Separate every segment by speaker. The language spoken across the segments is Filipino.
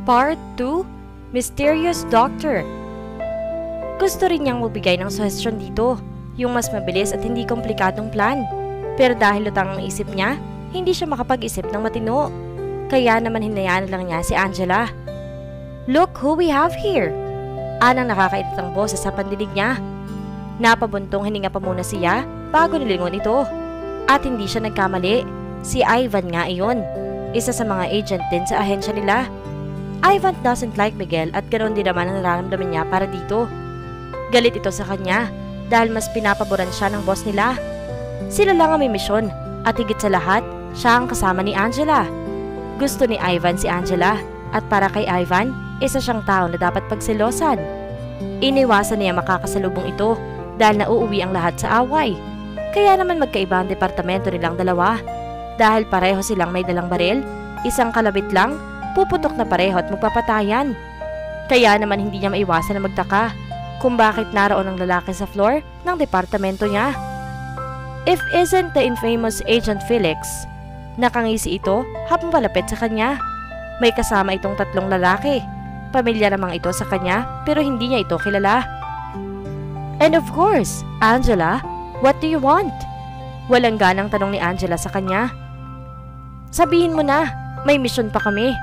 Speaker 1: Part 2, Mysterious Doctor. Gusto rin niyang magbigay ng suggestion dito, yung mas mabilis at hindi komplikadong plan. Pero dahil lutang ang isip niya, hindi siya makapag-isip ng matino. Kaya naman hinayaan lang niya si Angela. Look who we have here! Anang nakakaitit ang boses sa pandinig niya. Napabuntong hininga pa muna siya bago nilingon ito. At hindi siya nagkamali. Si Ivan nga iyon. Isa sa mga agent din sa ahensya nila. Ivan doesn't like Miguel at ganoon din naman ang nararamdaman niya para dito. Galit ito sa kanya dahil mas pinapaboran siya ng boss nila. Sila lang ang may misyon at higit sa lahat, siya ang kasama ni Angela. Gusto ni Ivan si Angela at para kay Ivan, isa siyang tao na dapat pagselosan. Iniwasan niya makakasalubong ito dahil nauuwi ang lahat sa away. Kaya naman magkaiba ang departamento nilang dalawa. Dahil pareho silang may dalang baril, isang kalabit lang, puputok na pareho at magpapatayan. Kaya naman hindi niya maiwasan na magtaka kung bakit naroon ang lalaki sa floor ng departamento niya. If isn't the infamous Agent Felix, nakangisi ito habang palapit sa kanya. May kasama itong tatlong lalaki. Pamilya namang ito sa kanya pero hindi niya ito kilala. And of course, Angela, what do you want? Walang ganang tanong ni Angela sa kanya. Sabihin mo na, may misyon pa kami.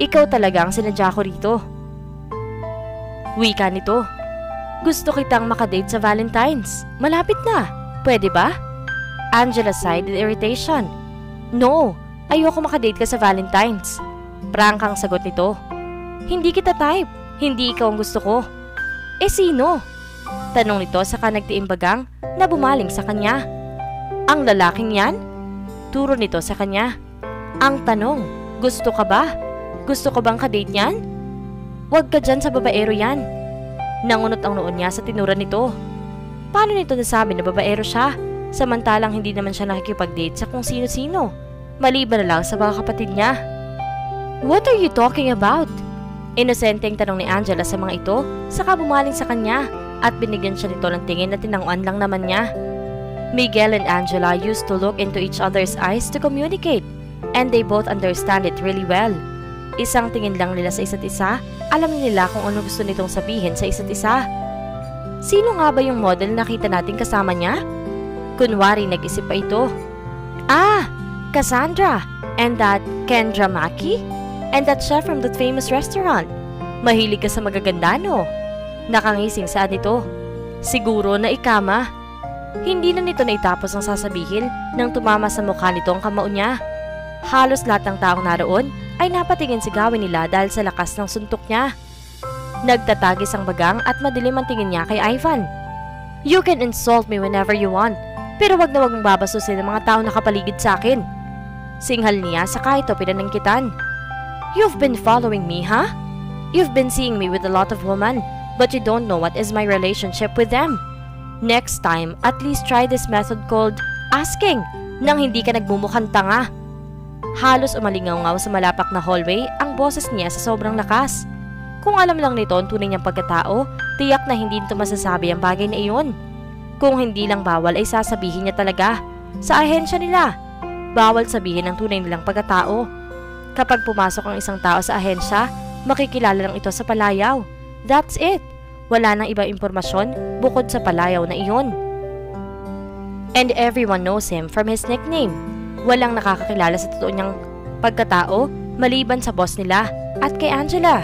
Speaker 1: Ikaw talaga ang sinadya ko rito. Wika nito. Gusto kitang makadate sa Valentine's. Malapit na. Pwede ba? Angela sighed in irritation. No, ayoko makadate ka sa Valentine's. Prangkang sagot nito. Hindi kita type. Hindi ikaw ang gusto ko. Eh sino? Tanong nito saka nagtiimbagang na bumaling sa kanya. Ang lalaking yan? Turo nito sa kanya. Ang tanong, gusto ka ba? Gusto ko bang kadate niyan? Huwag ka dyan sa babaero yan. Nangunot ang noon niya sa tinura nito. Paano nito nasabi na babaero siya? Samantalang hindi naman siya nakikipag-date sa kung sino-sino. Maliban na lang sa mga kapatid niya. What are you talking about? Inosenteng tanong ni Angela sa mga ito, saka bumaling sa kanya at binigyan siya nito ng tingin na tinanguan lang naman niya. Miguel and Angela used to look into each other's eyes to communicate, and they both understand it really well. Isang tingin lang nila sa isa't isa, alam nila kung ano gusto nitong sabihin sa isa't isa. Sino nga ba yung model na nakita natin kasama niya? Kunwari nag-isip pa ito. Ah, Cassandra, and that Kendra Maki, and that chef from that famous restaurant. Mahilig ka sa magaganda, no? Nakangising saan ito. Siguro na ikama. Hindi na nito naitapos ang sasabihin nang tumama sa mukha nito ang kamao niya. Halos lahat ng taong naroon ay napatingin sigawin nila dahil sa lakas ng suntok niya. Nagtatagis ang bagang at madilim ang tingin niya kay Ivan. You can insult me whenever you want, pero wag na wag mong babasusin ang mga taong nakapaligid sa akin. Singhal niya saka ito pinanangkitan. You've been following me, huh? You've been seeing me with a lot of women, but you don't know what is my relationship with them. Next time, at least try this method called asking, nang hindi ka nagmumukhang tanga. Halos umalingaw-ngaw sa malapak na hallway ang boses niya sa sobrang lakas. Kung alam lang nito ang tunay niyang pagkatao, tiyak na hindi nito masasabi ang bagay na iyon. Kung hindi lang bawal ay sasabihin niya talaga. Sa ahensya nila, bawal sabihin ang tunay nilang pagkatao. Kapag pumasok ang isang tao sa ahensya, makikilala lang ito sa palayaw. That's it. Wala nang ibang impormasyon bukod sa palayaw na iyon. And everyone knows him from his nickname. Walang nakakakilala sa totoo niyang pagkatao maliban sa boss nila at kay Angela.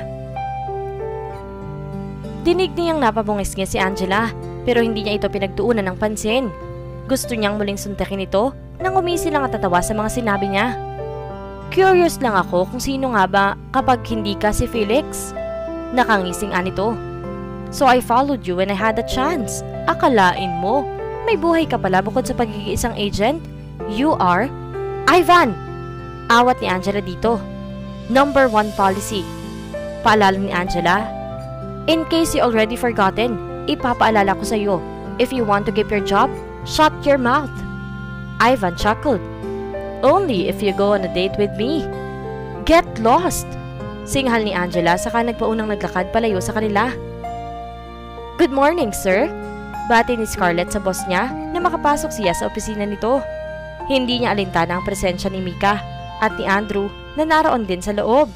Speaker 1: Dinig niyang napabungis-ngis si Angela pero hindi niya ito pinagtuunan ng pansin. Gusto niyang muling suntakin ito nang umisi lang at tatawa sa mga sinabi niya. Curious lang ako kung sino nga ba kapag hindi ka si Felix. Nakangising anito. So I followed you when I had a chance. Akalain mo, may buhay ka pala bukod sa pagiging isang agent? You are Ivan! Awat ni Angela dito. Number 1 policy. Paalala ni Angela. In case you already forgotten, ipapaalala ko sa iyo. If you want to keep your job, shut your mouth. Ivan chuckled. Only if you go on a date with me. Get lost! Singhal ni Angela saka nagpaunang naglakad palayo sa kanila. Good morning, sir. Bati ni Scarlett sa boss niya na makapasok siya sa opisina nito. Hindi niya alintana ang presensya ni Mika at ni Andrew na naroon din sa loob.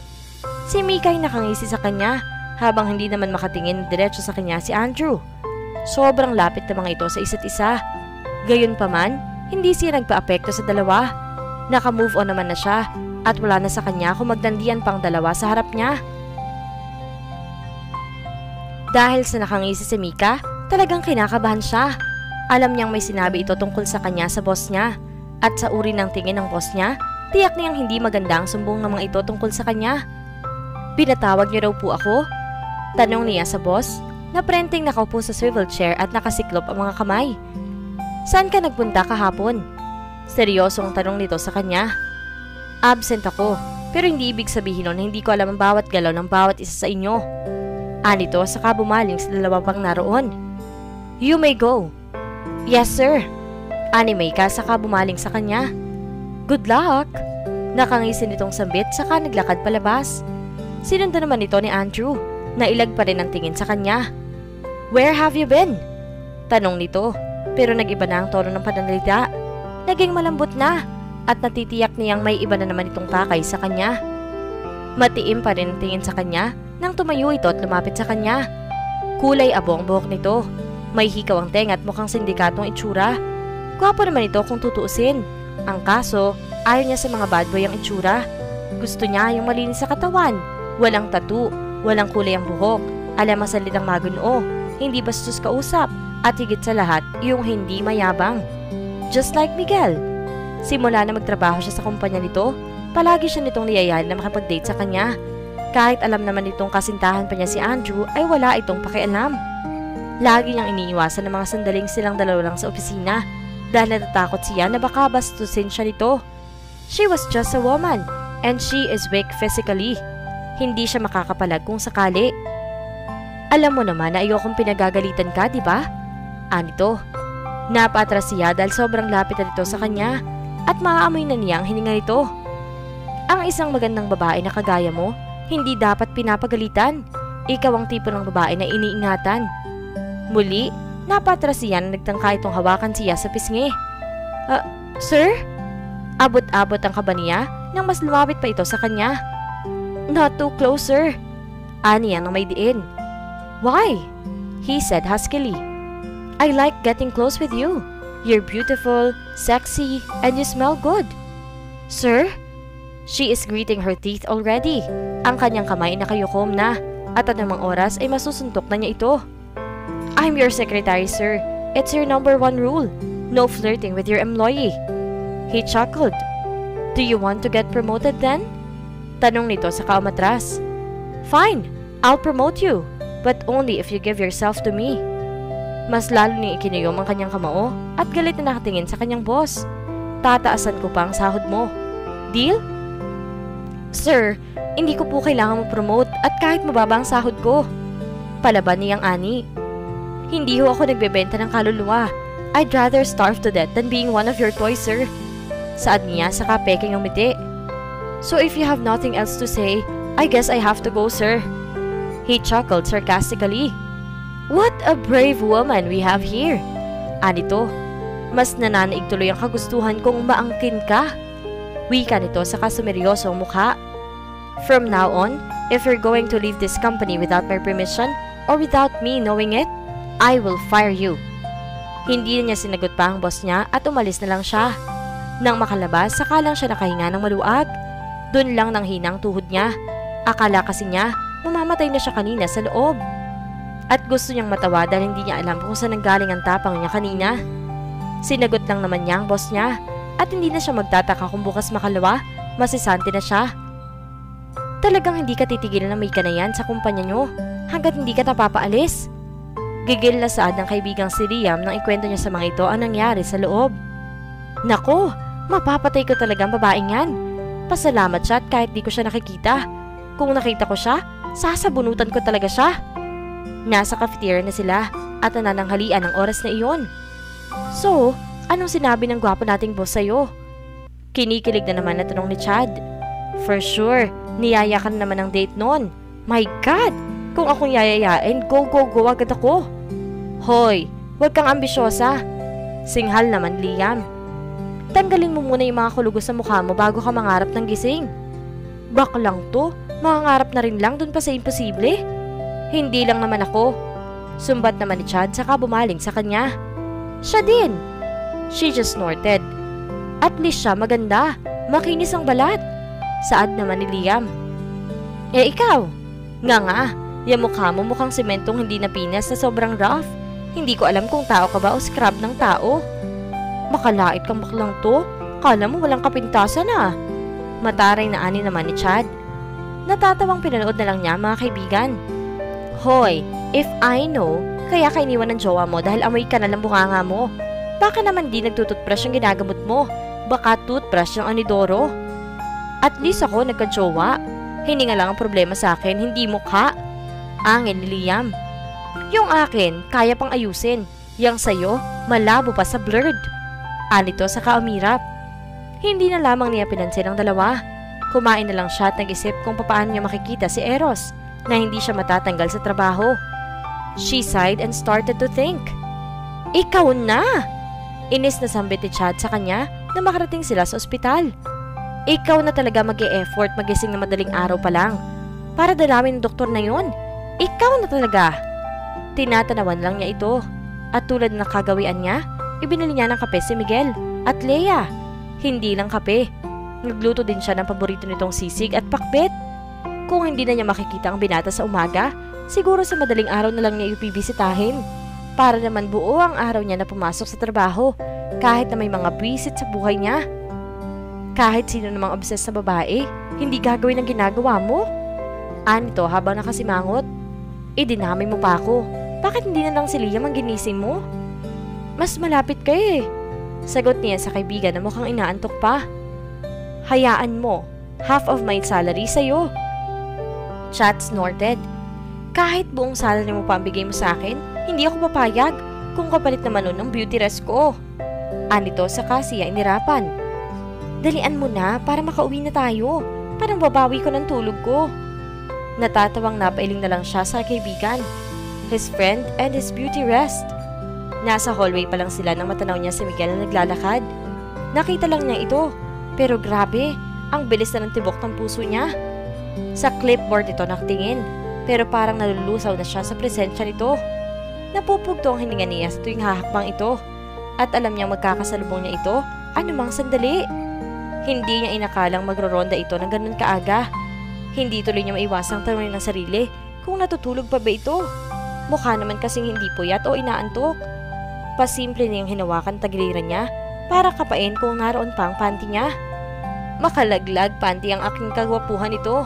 Speaker 1: Si Mika ay nakangisi sa kanya habang hindi naman makatingin diretso sa kanya si Andrew. Sobrang lapit na mga ito sa isa't isa. Gayunpaman, hindi siya nagpa-apekto sa dalawa. Naka-move on naman na siya at wala na sa kanya kung magdandian pang dalawa sa harap niya. Dahil sa nakangisi si Mika, talagang kinakabahan siya. Alam niyang may sinabi ito tungkol sa kanya sa boss niya. At sa uri ng tingin ng boss niya, tiyak niyang hindi maganda ang sumbong ng mga ito tungkol sa kanya. Pinatawag niyo raw po ako? Tanong niya sa boss, na prenteng nakaupo sa swivel chair at nakasiklop ang mga kamay. Saan ka nagpunta kahapon? Seryosong tanong nito sa kanya. Absent ako, pero hindi ibig sabihin nun na hindi ko alam ang bawat galaw ng bawat isa sa inyo. Anito saka bumaling sa dalawa pang naroon. You may go. Yes sir. Ani Mika saka bumaling sa kanya. Good luck. Nakangisi nitong sambit saka naglakad palabas. Sinundan naman ito ni Andrew, na ilag pa rin ang tingin sa kanya. Where have you been? Tanong nito, pero nag-iba na ang tono ng pananalita. Naging malambot na, at natitiyak niyang may iba na naman itong takay sa kanya. Matiim pa rin ang tingin sa kanya, nang tumayo ito at lumapit sa kanya. Kulay abong buhok nito, may hikaw ang tenga at mukhang sindikatong itsura. Gwapo naman ito kung tutuusin. Ang kaso, ayaw niya sa mga bad boy ang itsura. Gusto niya yung malinis sa katawan. Walang tattoo, walang kulay ang buhok, alam ang salitang maguno, hindi bastos kausap, at higit sa lahat, yung hindi mayabang. Just like Miguel. Simula na magtrabaho siya sa kumpanya nito, palagi siya nitong niyayain na makapag-date sa kanya. Kahit alam naman itong kasintahan pa niya si Andrew, ay wala itong pakialam. Lagi niyang iniiwasan ng mga sandaling silang dalawa lang sa opisina, dahil natatakot siya na baka bastusin siya nito. She was just a woman, and she is weak physically. Hindi siya makakapalag kung sakali. Alam mo naman na ayokong pinagagalitan ka, di ba? Anito. Napaatras siya dahil sobrang lapit na ito sa kanya at maaamoy na niya ang hininga nito. Ang isang magandang babae na kagaya mo, hindi dapat pinapagalitan. Ikaw ang tipo ng babae na iniingatan. Muli, napaatras siya na nagtangka itong hawakan siya sa pisngi. Sir? Abot-abot ang kaba niya nang mas lumapit pa ito sa kanya. Not too close, sir. Aniya nang may diin. Why? He said huskily. I like getting close with you. You're beautiful, sexy, and you smell good. Sir? She is gritting her teeth already. Ang kanyang kamay nakayukom na at anumang oras ay masusuntok na niya ito. I'm your secretary, sir. It's your #1 rule. No flirting with your employee. He chuckled. Do you want to get promoted then? Tanong nito sa kaumatras. Fine, I'll promote you, but only if you give yourself to me. Mas lalo niyang ikinayom ang kanyang kamao at galit na nakatingin sa kanyang boss. Tataasan ko pa ang sahod mo. Deal? Sir, hindi ko po kailangan mo-promote at kahit mababa ang sahod ko. Palaban niyang ani. Hindi ho ako nagbebenta ng kaluluwa. I'd rather starve to death than being one of your toys, sir. Saad niya sa peking umiti. So if you have nothing else to say, I guess I have to go, sir. He chuckled sarcastically. What a brave woman we have here. Anito, mas nananaig tuloy ang kagustuhan kong maangkin ka. Wika nito sa kasumeryosong mukha. From now on, if you're going to leave this company without my permission or without me knowing it, I will fire you. Hindi na niya sinagot pa ang boss niya at umalis na lang siya. Nang makalabas, saka lang siya nakahinga ng maluag. Doon lang nang hinang tuhod niya. Akala kasi niya, mamamatay na siya kanina sa loob. At gusto niyang matawa dahil hindi niya alam kung saan nanggaling ang tapang niya kanina. Sinagot lang naman niya ang boss niya at hindi na siya magtataka kung bukas makalawa, masisante na siya. Talagang hindi ka titigil na may ka na yan sa kumpanya niyo hanggat hindi ka napapaalis. Gigil na saad ng kaibigang si Liam nang ikwento niya sa mga ito ang nangyari sa loob. Nako, mapapatay ko talagang babaeng yan. Pasalamat siya at kahit di ko siya nakikita. Kung nakita ko siya, sasabunutan ko talaga siya. Nasa cafeteria na sila at nanananghalian ang oras na iyon. So, anong sinabi ng gwapo nating boss sa'yo? Kinikilig na naman na tanong ni Chad. For sure, niyaya ka na naman ng date noon. My God! Kung akong yayayain, go agad ako. Hoy, huwag kang ambisyosa. Singhal naman Liam. Tanggalin mo muna yung mga kulugos sa mukha mo bago ka mangarap ng gising. Baklang to, Mangangarap na rin lang dun pa sa imposible. Hindi lang naman ako. Sumbat naman ni Chad saka bumaling sa kanya. Siya din. She just snorted. At least siya maganda. Makinis ang balat. Saad naman ni Liam. Ikaw? Nga. Yung mukha mo mukhang sementong hindi napinas na sobrang rough. Hindi ko alam kung tao ka ba o scrub ng tao. Makalait kang baklang to. Kala mo walang kapintasan ah. Mataray na ani naman ni Chad. Natatawang pinanood na lang niya mga kaibigan. Hoy, if I know, kaya ka iniwan ng jowa mo dahil amoy ka na lang bunganga mo. Baka naman di nagtututbrush yung ginagamot mo. Baka toothbrush yung anidoro. At least ako nagka-jowa. Hindi nga lang ang problema sa akin, hindi mukha. Angin ni Liam. Yung akin, kaya pang ayusin. Yang sayo, malabo pa sa blurred. Anito sa kaumirap. Hindi na lamang niya pinansin ang dalawa. Kumain na lang siya at nag-isip kung paano niya makikita si Eros na hindi siya matatanggal sa trabaho. She sighed and started to think. Ikaw na! Inis na sambit ni Chad sa kanya na makarating sila sa ospital. Ikaw na talaga mag-e-effort magising na madaling araw pa lang. Para dalawin ng doktor na yon. Ikaw na talaga. Tinatanawan lang niya ito. At tulad ng kagawian niya, ibinili niya ng kape si Miguel at Leia. Hindi lang kape. Nagluto din siya ng paborito nitong sisig at pakbet. Kung hindi na niya makikita ang binata sa umaga, siguro sa madaling araw na lang niya ibibisitahin. Para naman buo ang araw niya na pumasok sa trabaho, kahit na may mga buwisit sa buhay niya. Kahit sino namang obsessed na babae, hindi gagawin ang ginagawa mo. Anito habang nakasimangot. Dinamay mo pa ako. Bakit hindi na lang si Liam ang ginising mo? Mas malapit ka eh. Sagot niya sa kaibigan na mukhang inaantok pa. Hayaan mo, half of my salary sa'yo. Chad snorted. Kahit buong salary mo pa ang bigay mo sa akin, hindi ako papayag kung kapalit naman nun ang beauty rest ko. Anito saka siya inirapan. Dalian mo na para makauwi na tayo. Parang babawi ko ng tulog ko. Natatawang napailing na lang siya sa kaibigan. His friend and his beauty rest. Nasa hallway pa lang sila nang matanaw niya si Miguel na naglalakad. Nakita lang niya ito. Pero grabe, ang bilis na ng tibok ng puso niya. Sa clipboard ito nakatingin. Pero parang nalulusaw na siya sa presensya nito. Napupugto ang hininga niya sa tuwing hahakbang ito. At alam niyang magkakasalubong niya ito anumang sandali. Hindi niya inakalang magroronda ito ng ganun kaaga. Hindi tuloy niya maiwasang tanungin ng sarili kung natutulog pa ba ito. Mukha naman kasing hindi puyat o inaantok. Pasimple niyang hinawakan tagiliran niya para kapain kung naroon pa ang panty niya. Makalaglag panty ang aking kagwapuhan ito.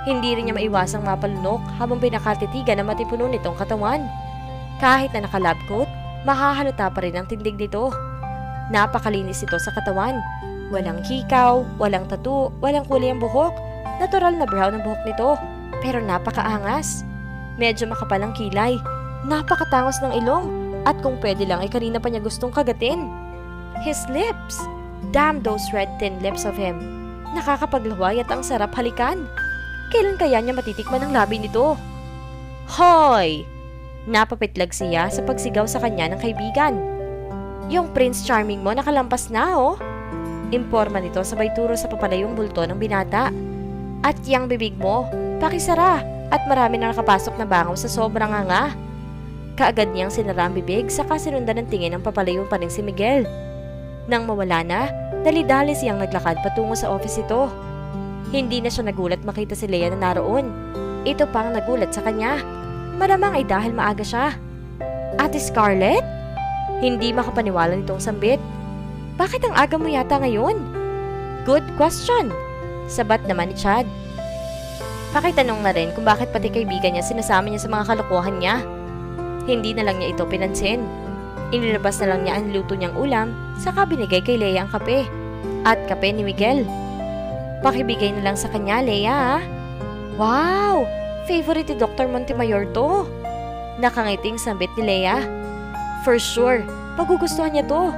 Speaker 1: Hindi rin niya maiwasang mapalunok habang pinakatitigan na matipuno nitong katawan. Kahit na naka-lab coat, mahahalata pa rin ang tindig nito. Napakalinis ito sa katawan. Walang hikaw, walang tattoo, walang kulay ang buhok. Natural na brown ang buhok nito, pero napakaangas. Medyo makapal ang kilay. Napakatangos ng ilong. At kung pwede lang ay kanina pa niya gustong kagatin. His lips. Damn those red thin lips of him. Nakakapaglaway at ang sarap halikan. Kailan kaya niya matitikman ang labi nito? Hoy! Napapitlag siya sa pagsigaw sa kanya ng kaibigan. Yung Prince Charming mo nakalampas na oh. Imporma nito sabay turo sa papalayong bulto ng binata. At yang bibig mo, pakisara at marami na nakapasok na bangaw sa sobrang nganga. Kaagad niyang sinara ang bibig saka sinundan ng tingin ng papalayong paning si Miguel. Nang mawala na, dali-dali siyang naglakad patungo sa office ito. Hindi na siya nagulat makita si Leia na naroon. Ito pang nagulat sa kanya. Malamang ay dahil maaga siya. Ate Scarlett? Hindi makapaniwala nitong sambit. Bakit ang aga mo yata ngayon? Good question. Sabat naman ni Chad. Pakitanong na rin kung bakit pati kaibigan niya sinasama niya sa mga kalokohan niya. Hindi na lang niya ito pinansin. Inilabas na lang niya ang luto niyang ulam, saka binigay kay Leia ang kape. At kape ni Miguel. Pakibigay na lang sa kanya, Leia. Wow! Favorite ni Dr. Montemayor to. Nakangiting sambit ni Leia. For sure, magugustuhan niya to.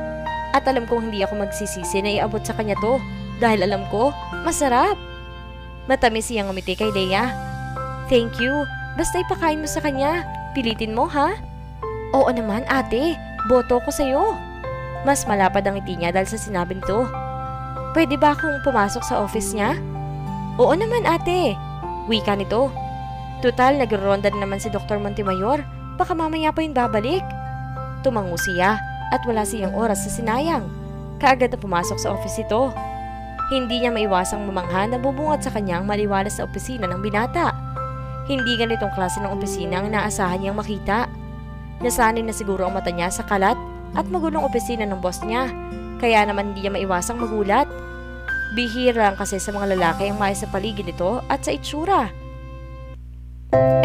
Speaker 1: At alam kong hindi ako magsisisi na iabot sa kanya to. Dahil alam ko, masarap. Matamis siyang umiti kay Leia. Thank you. Basta ipakain mo sa kanya. Pilitin mo, ha? Oo naman, ate. Boto ko sa'yo. Mas malapad ang ngiti niya dahil sa sinabing to. Pwede ba akong pumasok sa office niya? Oo naman, ate. Wika nito. Tutal, nagronda na naman si Dr. Montemayor. Baka mamaya pa yung babalik. Tumango siya at wala siyang oras sa sinayang. Kaagad na pumasok sa office ito. Hindi niya maiwasang mamangha na bubungad sa kanyang maliwalas sa opisina ng binata. Hindi ganitong klase ng opisina ang inaasahan niyang makita. Nasanay na siguro ang mata niya sa kalat at magulong opisina ng boss niya. Kaya naman hindi niya maiwasang magulat. Bihira kasi sa mga lalaki ang maayos sa paligid nito at sa itsura.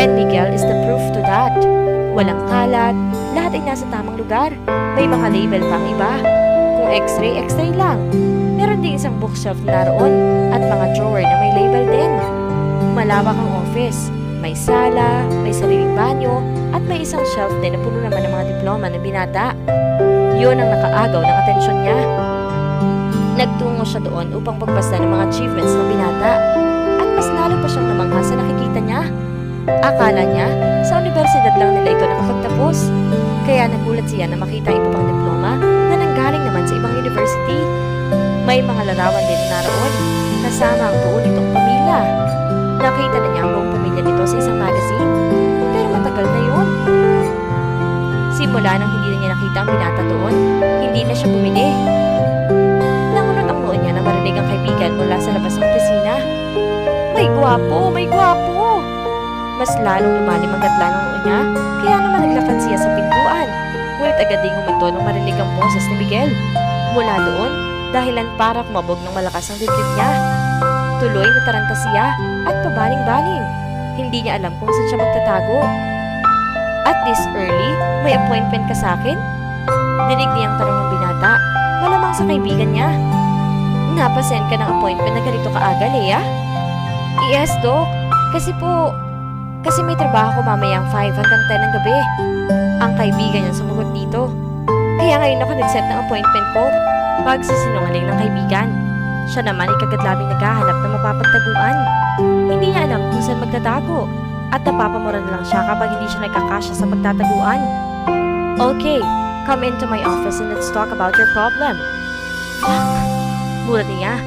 Speaker 1: And Miguel is the proof to that. Walang kalat, lahat ay nasa tamang lugar. May mga label pang iba. Kung x-ray, x-ray lang. Meron din isang bookshelf na naroon at mga drawer na may label din. Malawak ang office. May sala, may sariling banyo, at may isang shelf din na puno naman ng mga diploma ng binata. Yun ang nakaagaw ng atensyon niya. Nagtungo siya doon upang pagbasa ng mga achievements ng binata. At mas lalo pa siyang namangha sa nakikita niya. Akala niya, sa universidad lang nila ito nakapagtapos. Kaya nagulat siya na makita iba pang diploma na nanggaling naman sa ibang university. May mga larawan din naroon, kasama ang buo nitong pamilya. Nakita na niya ang buong pamilya nito sa isang magazine. Pero matagal na yun. Simula nang hindi na niya nakita ang binata doon, hindi na siya bumili. Nangunot ang noon niya na marinig ang kaibigan mula sa labas ng opisina. May gwapo! May gwapo! Mas lalong lumalim ang gatla ng noon niya, kaya naman naglakad siya sa pintuan. Ngunit agad ding huminto nang marinig ang boses ni Miguel. Mula doon, dahilan para kumabog ng malakas ang dibdib niya. Tuloy nataranta siya at pabaling-baling. Hindi niya alam kung saan siya magtatago. At this early, may appointment ka sa akin? Dinig niyang tanong ng binata, malamang sa kaibigan niya. Napasend ka ng appointment na ganito kaaga, Lea? Yes, Doc. Kasi may trabaho ko mamayang 5 hanggang 10 ng gabi. Ang kaibigan niya sumugot dito. Kaya ngayon ako nag-set ng appointment ko. Pagsisinungaling ng kaibigan. Siya naman ay kagadlabing naghahanap ng mapapagtaguan. Hindi niya alam kung saan magtatago. At napapamura na lang siya kapag hindi siya nagkakasya sa pagtataguan. Okay, come into my office and let's talk about your problem. Fuck! Mulat niya.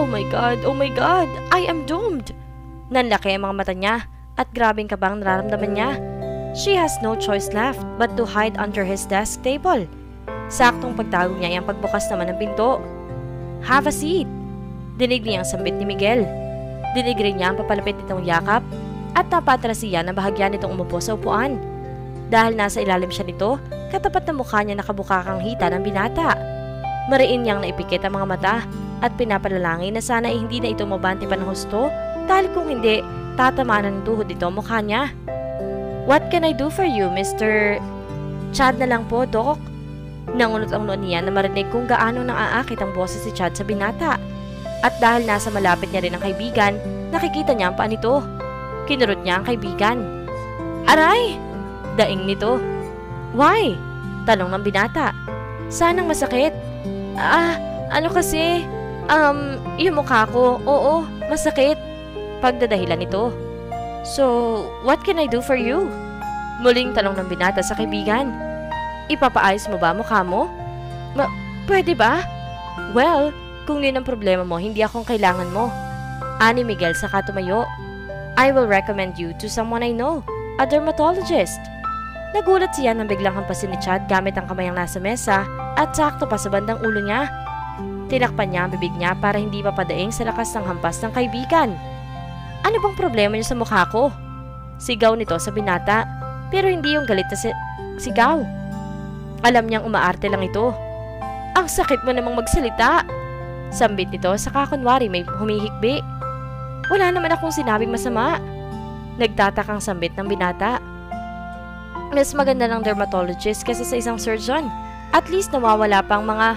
Speaker 1: Oh my God, I am doomed. Nanlaki ang mga mata niya at grabing kabang nararamdaman niya. She has no choice left but to hide under his desk table. Saktong pagtago niya ang pagbukas naman ng pinto. Have a seat. Dinig niya ang sambit ni Miguel. Dinig rin niya ang papalapit nitong yakap at napatras siya na bahagya nitong umupo sa upuan. Dahil nasa ilalim siya nito, katapat na mukha niya nakabukakang hita ng binata. Mariin niyang naipikit ang mga mata at pinapalalangin na sana ay hindi na ito mabante pa ng husto dahil kung hindi, tatamaan ng tuhod ito mukha niya. What can I do for you, Mr. Chad na lang po, Doc? Nangunot ang noon niya na marinig kung gaano nang aakit ang boses si Chad sa binata. At dahil nasa malapit niya rin ang kaibigan, nakikita niya ang paa nito. Kinurot niya ang kaibigan. Aray! Daing nito. Why? Tanong ng binata. Sanang masakit. Ano kasi? Yung mukha ko. Oo, masakit. Pagdadahilan nito. So, what can I do for you? Muling tanong ng binata sa kaibigan. Ipapaayos mo ba mukha mo? Pwede ba? Well, kung yun ang problema mo, hindi akong kailangan mo. Ani Miguel sa katumayo. I will recommend you to someone I know, a dermatologist. Nagulat siya nang biglang hampasin ni Chad gamit ang kamay ang nasa mesa at sakto pa sa bandang ulo niya. Tinakpan niya ang bibig niya para hindi mapadaing sa lakas ng hampas ng kaibigan. Ano bang problema niyo sa mukha ko? Sigaw nito sa binata, pero hindi yung galit na sigaw. Alam niyang umaarte lang ito. Ang sakit mo namang magsalita. Sambit nito sa kakunwari may humihikbi. Wala naman akong sinabing masama. Nagtatakang sambit ng binata. Mas maganda ng dermatologist kaysa sa isang surgeon. At least nawawala pang mga...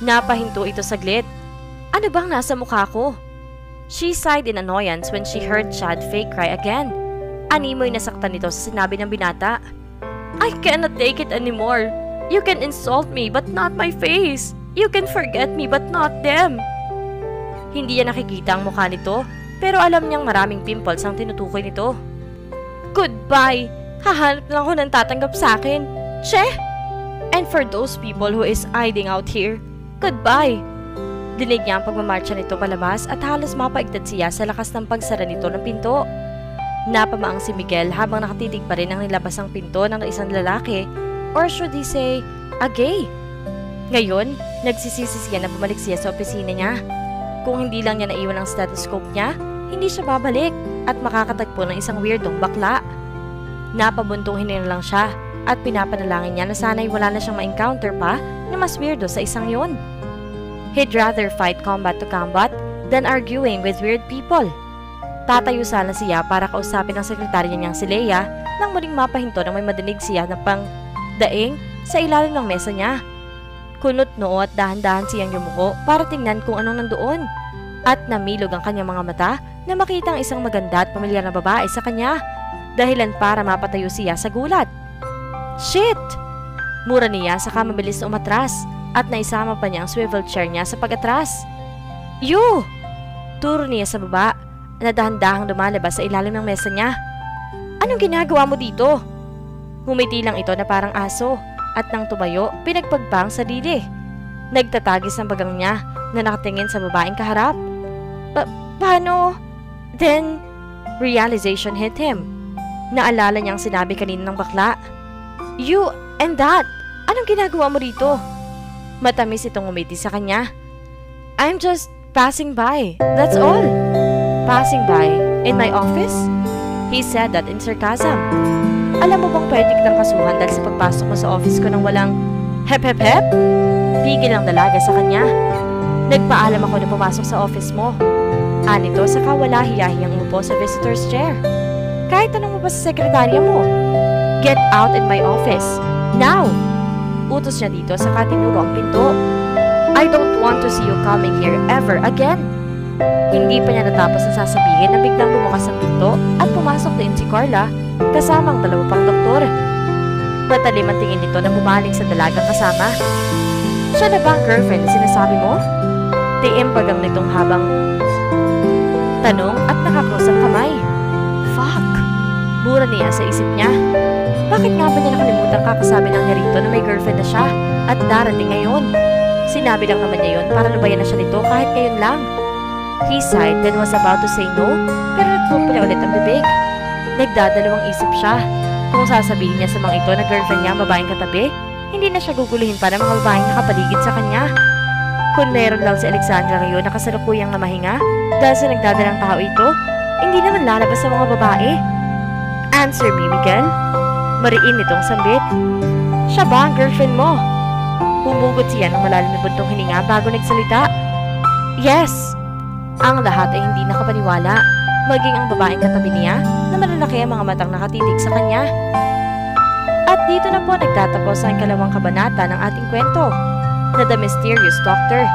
Speaker 1: Napahinto ito saglit. Ano bang nasa mukha ko? She sighed in annoyance when she heard Chad fake cry again. Animoy nasaktan nito sa sinabi ng binata. I cannot take it anymore. You can insult me but not my face. You can forget me but not them. Hindi niya nakikita ang mukha nito, pero alam niyang maraming pimples ang tinutukoy nito. Goodbye! Hahanap lang ako ng tatanggap sa akin. Che! And for those people who is hiding out here, goodbye! Dinig niya ang pagmamarcha nito palabas at halos mapaigtad siya sa lakas ng pagsara nito ng pinto. Napamaang si Miguel habang nakatitig pa rin ang nilabas ang pinto ng isang lalaki, or should he say, a gay. Ngayon, nagsisisi siya na bumalik siya sa opisina niya. Kung hindi lang niya naiwan ang stethoscope niya, hindi siya babalik at makakatagpo ng isang weirdong bakla. Napabuntong hininga lang siya at pinapanalangin niya na sana'y wala na siyang ma-encounter pa na mas weirdo sa isang yun. He'd rather fight combat to combat than arguing with weird people. Tatayo sana siya para kausapin ang sekretarya niyang si Leia nang muling mapahinto nang may madinig siya na daing sa ilalim ng mesa niya. Kunot noo at dahan-dahan siyang yumuko para tingnan kung anong nandoon. At namilog ang kanyang mga mata na makita ang isang maganda at pamilyar na babae sa kanya, dahilan para mapatayo siya sa gulat. Shit! Mura niya saka mabilis na umatras at naisama pa niya ang swivel chair niya sa pag-atras. You! Turo niya sa baba na dahan-dahang lumalabas sa ilalim ng mesa niya. Anong ginagawa mo dito? Humiti lang ito na parang aso at nang tumayo, pinagpagpa ang sarili. Nagtatagis ang bagang niya na nakatingin sa babaeng kaharap. Paano? Then, realization hit him. Naalala niyang sinabi kanina ng bakla. You and that! Anong ginagawa mo rito? Matamis itong umiti sa kanya. I'm just passing by. That's all. Passing by? In my office? He said that in sarcasm. Alam mo bang pwede kitang kasuhan dahil sa pagpasok mo sa office ko nang walang hep hep hep? Pigil ang dalaga sa kanya. Nagpaalam ako na pumasok sa office mo. Anito saka wala hiyahiyang umupo sa visitor's chair. Kahit tanong mo pa sa sekretarya mo. Get out in my office. Now! Utos niya dito saka tinuro ang pinto. I don't want to see you coming here ever again. Hindi pa niya natapos na sasabihin na biglang bumukas ang pinto at pumasok din si Carla kasama ang dalawa pang doktor. Matalim ang tingin nito na bumaling sa dalagang kasama. Siya na ba ang girlfriend na sinasabi mo? Tiimpagang nitong habang tanong at nakakross ang kamay. Fuck! Mura niya sa isip niya. Bakit nga ba niya nakalimutan kakasabi ng niya rito na may girlfriend na siya at darating ngayon? Sinabi lang naman niya yun para lubayan na siya nito kahit ngayon lang. He sighed then was about to say no, pero natupo niya ulit ang bibig. Nagdadalawang isip siya. Kung sasabihin niya sa mga ito na girlfriend niya ang babaeng katabi, hindi na siya guguluhin pa ng mga babaeng nakapaligid sa kanya. Kung meron lang si Alexandra ngayon na kasalukuyang namahinga dahil sa nagdadalang tao ito, hindi naman lalabas sa mga babae. Answer me, Miguel. Mariin nitong sambit. Siya ba ang girlfriend mo? Humugot siya ng malalim na buntong hininga bago nagsalita. Yes! Ang lahat ay hindi nakapaniwala, maging ang babaeng katabi niya na malalaki ang mga matang nakatitig sa kanya. At dito na po nagtatapos ang ikalawang kabanata ng ating kwento na The Mysterious Doctor.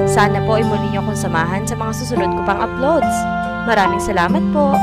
Speaker 1: Sana po ay muli niyo akong samahan sa mga susunod ko pang uploads. Maraming salamat po!